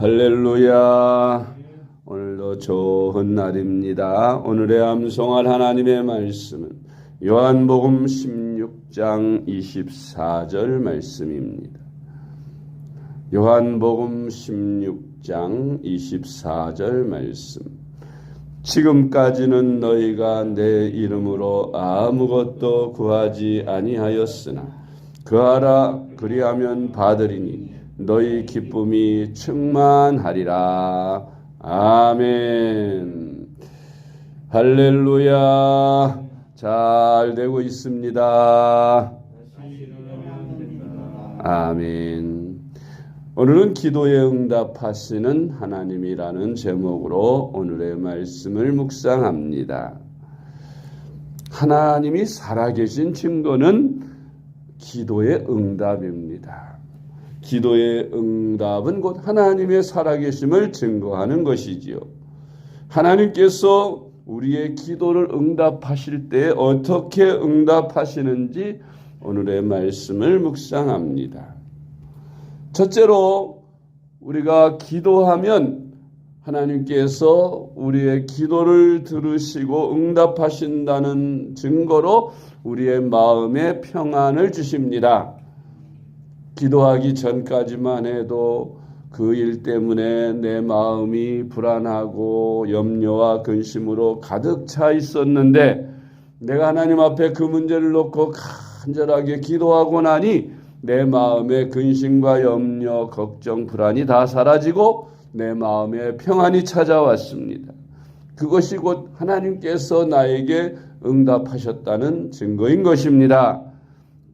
할렐루야. 오늘도 좋은 날입니다. 오늘의 암송할 하나님의 말씀은 요한복음 16장 24절 말씀입니다. 요한복음 16장 24절 말씀. 지금까지는 너희가 내 이름으로 아무것도 구하지 아니하였으나 구하라 그리하면 받으리니 너희 기쁨이 충만하리라. 아멘. 할렐루야. 잘 되고 있습니다. 아멘. 오늘은 기도에 응답하시는 하나님이라는 제목으로 오늘의 말씀을 묵상합니다. 하나님이 살아계신 증거는 기도의 응답입니다. 기도의 응답은 곧 하나님의 살아계심을 증거하는 것이지요. 하나님께서 우리의 기도를 응답하실 때 어떻게 응답하시는지 오늘의 말씀을 묵상합니다. 첫째로 우리가 기도하면 하나님께서 우리의 기도를 들으시고 응답하신다는 증거로 우리의 마음에 평안을 주십니다. 기도하기 전까지만 해도 그 일 때문에 내 마음이 불안하고 염려와 근심으로 가득 차 있었는데 내가 하나님 앞에 그 문제를 놓고 간절하게 기도하고 나니 내 마음의 근심과 염려, 걱정, 불안이 다 사라지고 내 마음에 평안이 찾아왔습니다. 그것이 곧 하나님께서 나에게 응답하셨다는 증거인 것입니다.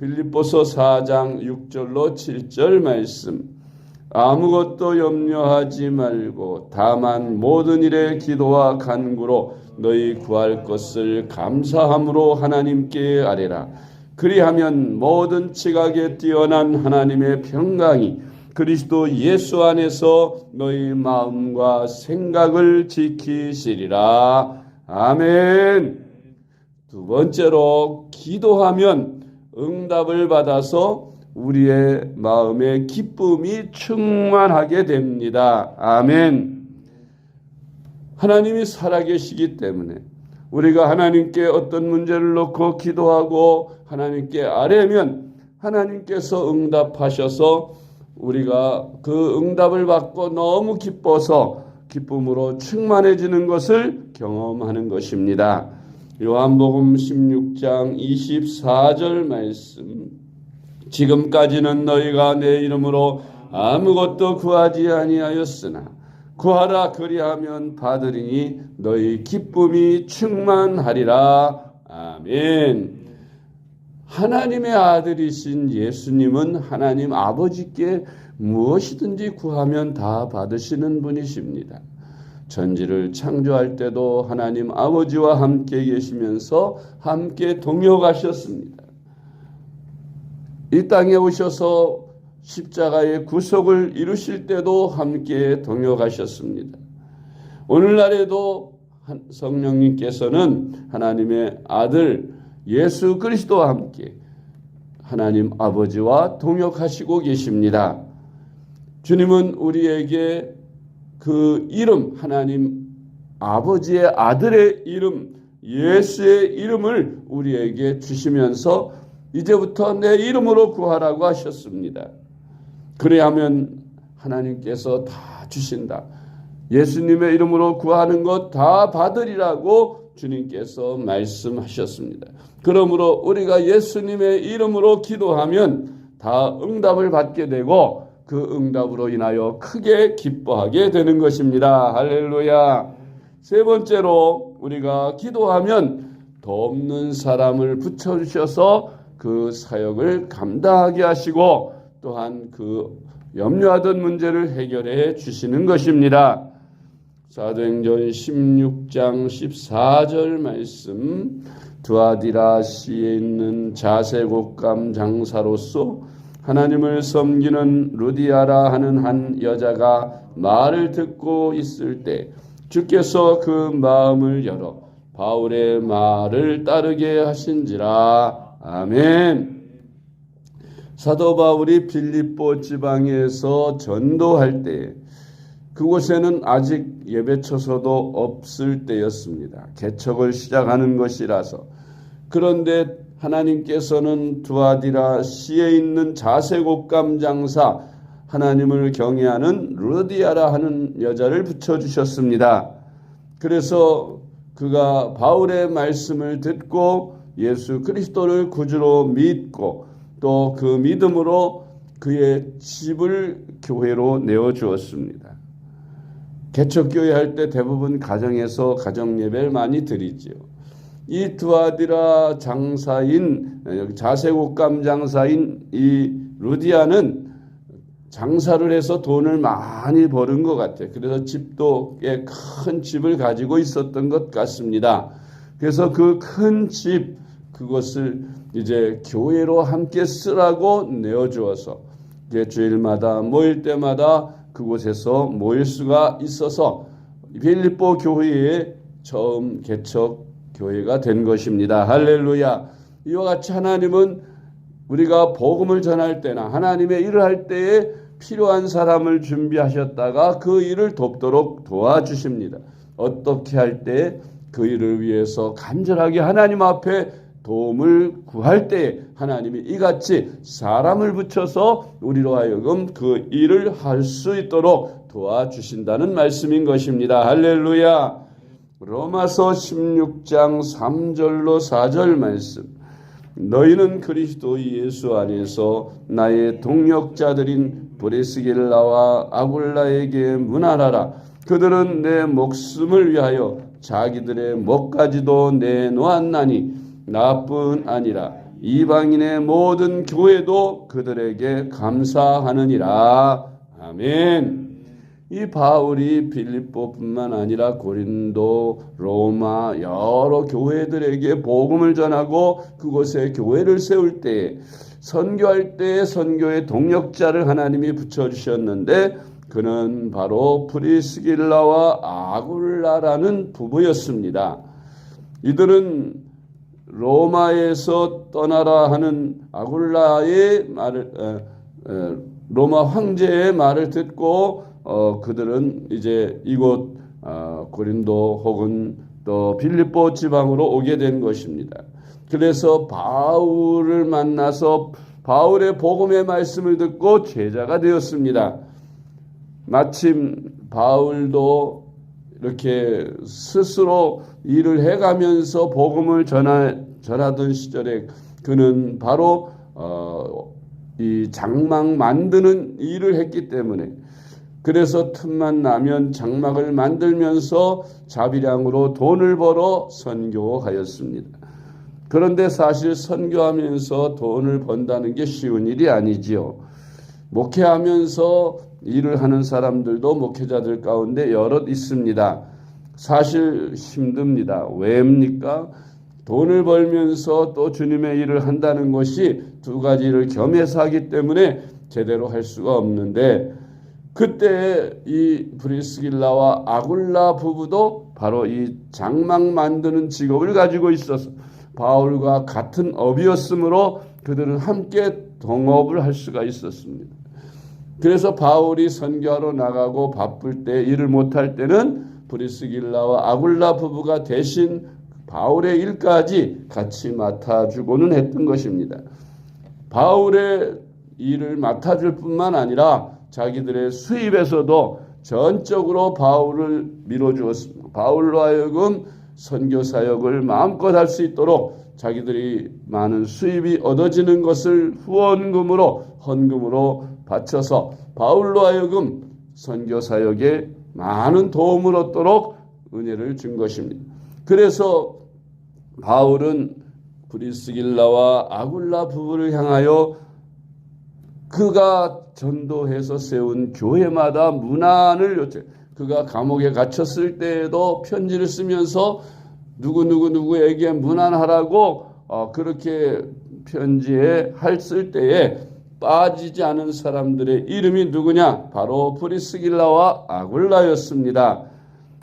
빌립보서 4장 6절로 7절 말씀. 아무것도 염려하지 말고 다만 모든 일에 기도와 간구로 너희 구할 것을 감사함으로 하나님께 아뢰라. 그리하면 모든 지각에 뛰어난 하나님의 평강이 그리스도 예수 안에서 너희 마음과 생각을 지키시리라. 아멘. 두 번째로 기도하면 응답을 받아서 우리의 마음에 기쁨이 충만하게 됩니다. 아멘. 하나님이 살아계시기 때문에 우리가 하나님께 어떤 문제를 놓고 기도하고 하나님께 아뢰면 하나님께서 응답하셔서 우리가 그 응답을 받고 너무 기뻐서 기쁨으로 충만해지는 것을 경험하는 것입니다. 요한복음 16장 24절 말씀. 지금까지는 너희가 내 이름으로 아무것도 구하지 아니하였으나 구하라 그리하면 받으리니 너희 기쁨이 충만하리라. 아멘. 하나님의 아들이신 예수님은 하나님 아버지께 무엇이든지 구하면 다 받으시는 분이십니다. 천지를 창조할 때도 하나님 아버지와 함께 계시면서 함께 동역하셨습니다. 이 땅에 오셔서 십자가의 구속을 이루실 때도 함께 동역하셨습니다. 오늘날에도 성령님께서는 하나님의 아들 예수 그리스도와 함께 하나님 아버지와 동역하시고 계십니다. 주님은 우리에게 그 이름, 하나님 아버지의 아들의 이름, 예수의 이름을 우리에게 주시면서 이제부터 내 이름으로 구하라고 하셨습니다. 그래야면 하나님께서 다 주신다. 예수님의 이름으로 구하는 것 다 받으리라고 주님께서 말씀하셨습니다. 그러므로 우리가 예수님의 이름으로 기도하면 다 응답을 받게 되고 그 응답으로 인하여 크게 기뻐하게 되는 것입니다. 할렐루야. 세 번째로 우리가 기도하면 돕는 사람을 붙여주셔서 그 사역을 감당하게 하시고 또한 그 염려하던 문제를 해결해 주시는 것입니다. 사도행전 16장 14절 말씀. 두아디라시에 있는 자색옷감 장사로서 하나님을 섬기는 루디아라 하는 한 여자가 말을 듣고 있을 때 주께서 그 마음을 열어 바울의 말을 따르게 하신지라. 아멘. 사도 바울이 빌립보 지방에서 전도할 때 그곳에는 아직 예배처소도 없을 때였습니다. 개척을 시작하는 것이라서. 그런데 하나님께서는 두아디라시에 있는 자색옷감 장사, 하나님을 경외하는 루디아라 하는 여자를 붙여주셨습니다. 그래서 그가 바울의 말씀을 듣고 예수 그리스도를 구주로 믿고 또 그 믿음으로 그의 집을 교회로 내어주었습니다. 개척교회 할 때 대부분 가정에서 가정예배를 많이 드리지요. 이 두아디라 장사인, 자색옷감 장사인 이 루디아는 장사를 해서 돈을 많이 버는 것 같아요. 그래서 집도 꽤 큰 집을 가지고 있었던 것 같습니다. 그래서 그 큰 집, 그것을 이제 교회로 함께 쓰라고 내어주어서 주일마다 모일 때마다 그곳에서 모일 수가 있어서 빌립보 교회에 처음 개척 교회가 된 것입니다. 할렐루야. 이와 같이 하나님은 우리가 복음을 전할 때나 하나님의 일을 할 때에 필요한 사람을 준비하셨다가 그 일을 돕도록 도와주십니다. 어떻게 할 때 그 일을 위해서 간절하게 하나님 앞에 도움을 구할 때에 하나님이 이같이 사람을 붙여서 우리로 하여금 그 일을 할 수 있도록 도와주신다는 말씀인 것입니다. 할렐루야. 로마서 16장 3절로 4절 말씀. 너희는 그리스도 예수 안에서 나의 동역자들인 브리스길라와 아굴라에게 문안하라. 그들은 내 목숨을 위하여 자기들의 목까지도 내놓았나니 나뿐 아니라 이방인의 모든 교회도 그들에게 감사하느니라. 아멘. 이 바울이 빌립보뿐만 아니라 고린도, 로마 여러 교회들에게 복음을 전하고 그곳에 교회를 세울 때, 선교할 때 선교의 동력자를 하나님이 붙여주셨는데 그는 바로 브리스길라와 아굴라라는 부부였습니다. 이들은 로마에서 떠나라 하는 아굴라의 말을, 로마 황제의 말을 듣고 그들은 이제 이곳 고린도 혹은 또 빌립보 지방으로 오게 된 것입니다. 그래서 바울을 만나서 바울의 복음의 말씀을 듣고 제자가 되었습니다. 마침 바울도 이렇게 스스로 일을 해가면서 복음을 전하던 시절에 그는 바로 이 장막 만드는 일을 했기 때문에, 그래서 틈만 나면 장막을 만들면서 자비량으로 돈을 벌어 선교하였습니다. 그런데 사실 선교하면서 돈을 번다는 게 쉬운 일이 아니지요. 목회하면서 일을 하는 사람들도 목회자들 가운데 여럿 있습니다. 사실 힘듭니다. 왜입니까? 돈을 벌면서 또 주님의 일을 한다는 것이 두 가지를 겸해서 하기 때문에 제대로 할 수가 없는데, 그때 이 브리스길라와 아굴라 부부도 바로 이 장막 만드는 직업을 가지고 있어서 바울과 같은 업이었으므로 그들은 함께 동업을 할 수가 있었습니다. 그래서 바울이 선교하러 나가고 바쁠 때, 일을 못할 때는 브리스길라와 아굴라 부부가 대신 바울의 일까지 같이 맡아주고는 했던 것입니다. 바울의 일을 맡아줄 뿐만 아니라 자기들의 수입에서도 전적으로 바울을 밀어주었습니다. 바울로 하여금 선교 사역을 마음껏 할 수 있도록 자기들이 많은 수입이 얻어지는 것을 후원금으로, 헌금으로 바쳐서 바울로 하여금 선교 사역에 많은 도움을 얻도록 은혜를 준 것입니다. 그래서 바울은 브리스길라와 아굴라 부부를 향하여 그가 전도해서 세운 교회마다 문안을 요청. 그가 감옥에 갇혔을 때에도 편지를 쓰면서 누구에게 문안하라고 그렇게 편지에 쓸 때에 빠지지 않은 사람들의 이름이 누구냐? 바로 브리스길라와 아굴라였습니다.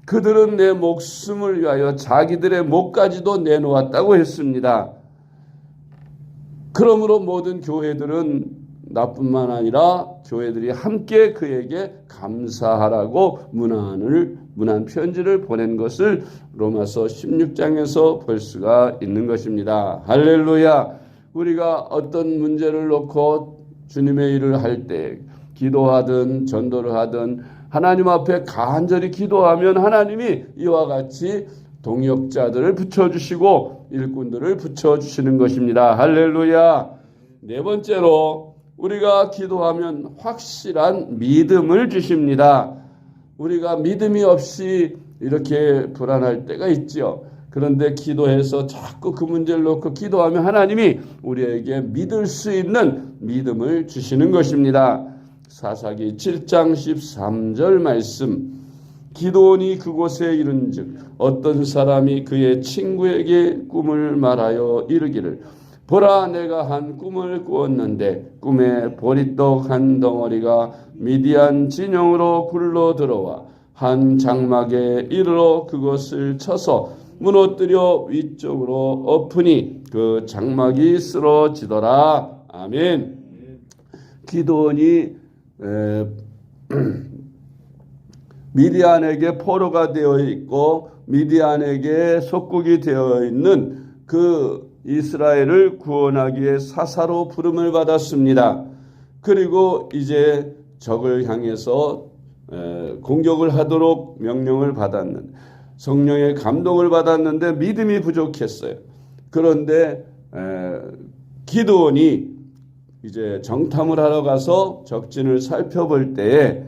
그들은 내 목숨을 위하여 자기들의 목까지도 내놓았다고 했습니다. 그러므로 모든 교회들은 나뿐만 아니라 교회들이 함께 그에게 감사하라고 문안 편지를 보낸 것을 로마서 16장에서 볼 수가 있는 것입니다. 할렐루야. 우리가 어떤 문제를 놓고 주님의 일을 할 때 기도하든 전도를 하든 하나님 앞에 간절히 기도하면 하나님이 이와 같이 동역자들을 붙여주시고 일꾼들을 붙여주시는 것입니다. 할렐루야. 네 번째로 우리가 기도하면 확실한 믿음을 주십니다. 우리가 믿음이 없이 이렇게 불안할 때가 있죠. 그런데 기도해서 자꾸 그 문제를 놓고 기도하면 하나님이 우리에게 믿을 수 있는 믿음을 주시는 것입니다. 사사기 7장 13절 말씀. 기드온이 그곳에 이른즉 어떤 사람이 그의 친구에게 꿈을 말하여 이르기를 보라, 내가 한 꿈을 꾸었는데 꿈에 보리떡 한 덩어리가 미디안 진영으로 굴러 들어와 한 장막에 이르러 그것을 쳐서 무너뜨려 위쪽으로 엎으니 그 장막이 쓰러지더라. 아멘. 기드온이 미디안에게 포로가 되어 있고 미디안에게 속국이 되어 있는 그 이스라엘을 구원하기에 사사로 부름을 받았습니다. 그리고 이제 적을 향해서 공격을 하도록 명령을 받았는 성령의 감동을 받았는데 믿음이 부족했어요. 그런데 기드온이 이제 정탐을 하러 가서 적진을 살펴볼 때에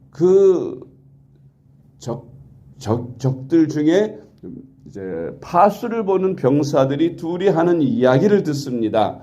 그 적들 중에 이제 파수를 보는 병사들이 둘이 하는 이야기를 듣습니다.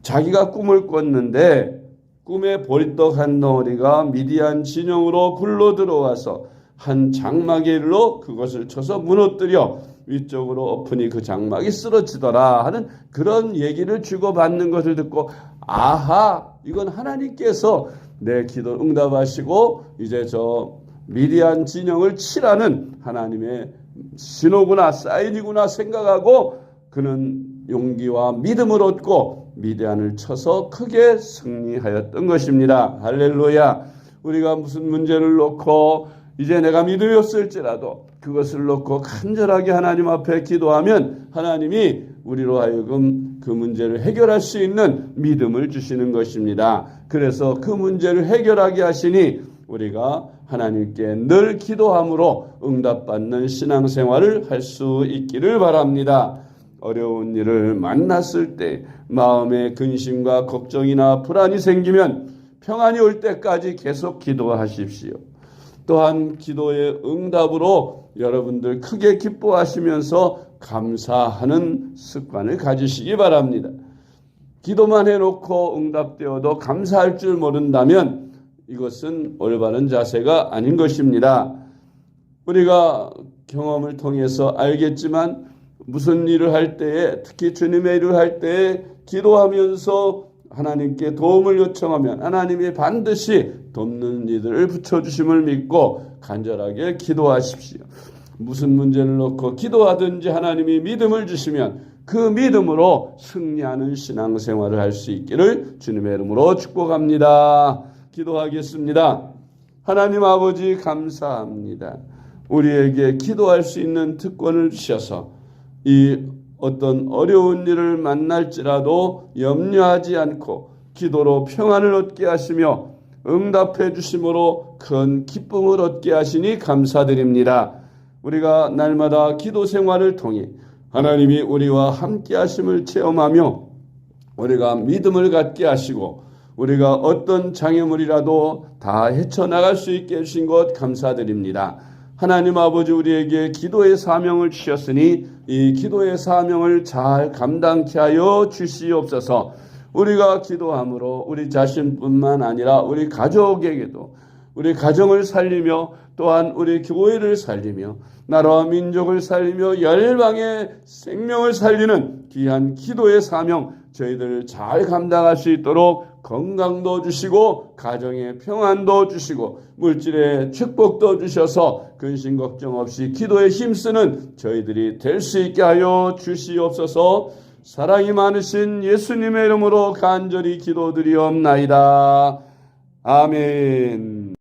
자기가 꿈을 꿨는데 꿈에 보리떡 한 덩어리가 미디안 진영으로 굴러 들어와서 한 장막에 이르러 그것을 쳐서 무너뜨려 위쪽으로 엎으니 그 장막이 쓰러지더라 하는 그런 얘기를 주고받는 것을 듣고 아하, 이건 하나님께서 내 기도 응답하시고 이제 저 미디안 진영을 치라는 하나님의 신호구나, 사인이구나 생각하고 그는 용기와 믿음을 얻고 미디안을 쳐서 크게 승리하였던 것입니다. 할렐루야. 우리가 무슨 문제를 놓고 이제 내가 믿음이 없을지라도 그것을 놓고 간절하게 하나님 앞에 기도하면 하나님이 우리로 하여금 그 문제를 해결할 수 있는 믿음을 주시는 것입니다. 그래서 그 문제를 해결하게 하시니 우리가 하나님께 늘 기도함으로 응답받는 신앙생활을 할 수 있기를 바랍니다. 어려운 일을 만났을 때 마음에 근심과 걱정이나 불안이 생기면 평안이 올 때까지 계속 기도하십시오. 또한 기도의 응답으로 여러분들 크게 기뻐하시면서 감사하는 습관을 가지시기 바랍니다. 기도만 해놓고 응답되어도 감사할 줄 모른다면 이것은 올바른 자세가 아닌 것입니다. 우리가 경험을 통해서 알겠지만 무슨 일을 할 때에 특히 주님의 일을 할 때에 기도하면서 하나님께 도움을 요청하면 하나님이 반드시 돕는 이들을 붙여주심을 믿고 간절하게 기도하십시오. 무슨 문제를 놓고 기도하든지 하나님이 믿음을 주시면 그 믿음으로 승리하는 신앙생활을 할 수 있기를 주님의 이름으로 축복합니다. 기도하겠습니다. 하나님 아버지 감사합니다. 우리에게 기도할 수 있는 특권을 주셔서 이 어떤 어려운 일을 만날지라도 염려하지 않고 기도로 평안을 얻게 하시며 응답해 주심으로 큰 기쁨을 얻게 하시니 감사드립니다. 우리가 날마다 기도 생활을 통해 하나님이 우리와 함께 하심을 체험하며 우리가 믿음을 갖게 하시고 우리가 어떤 장애물이라도 다 헤쳐나갈 수 있게 해주신 것 감사드립니다. 하나님 아버지, 우리에게 기도의 사명을 주셨으니 이 기도의 사명을 잘 감당케 하여 주시옵소서. 우리가 기도함으로 우리 자신뿐만 아니라 우리 가족에게도 우리 가정을 살리며 또한 우리 교회를 살리며 나라와 민족을 살리며 열방의 생명을 살리는 귀한 기도의 사명 저희들 잘 감당할 수 있도록 건강도 주시고 가정의 평안도 주시고 물질의 축복도 주셔서 근심 걱정 없이 기도에 힘쓰는 저희들이 될 수 있게 하여 주시옵소서. 사랑이 많으신 예수님의 이름으로 간절히 기도드리옵나이다. 아멘.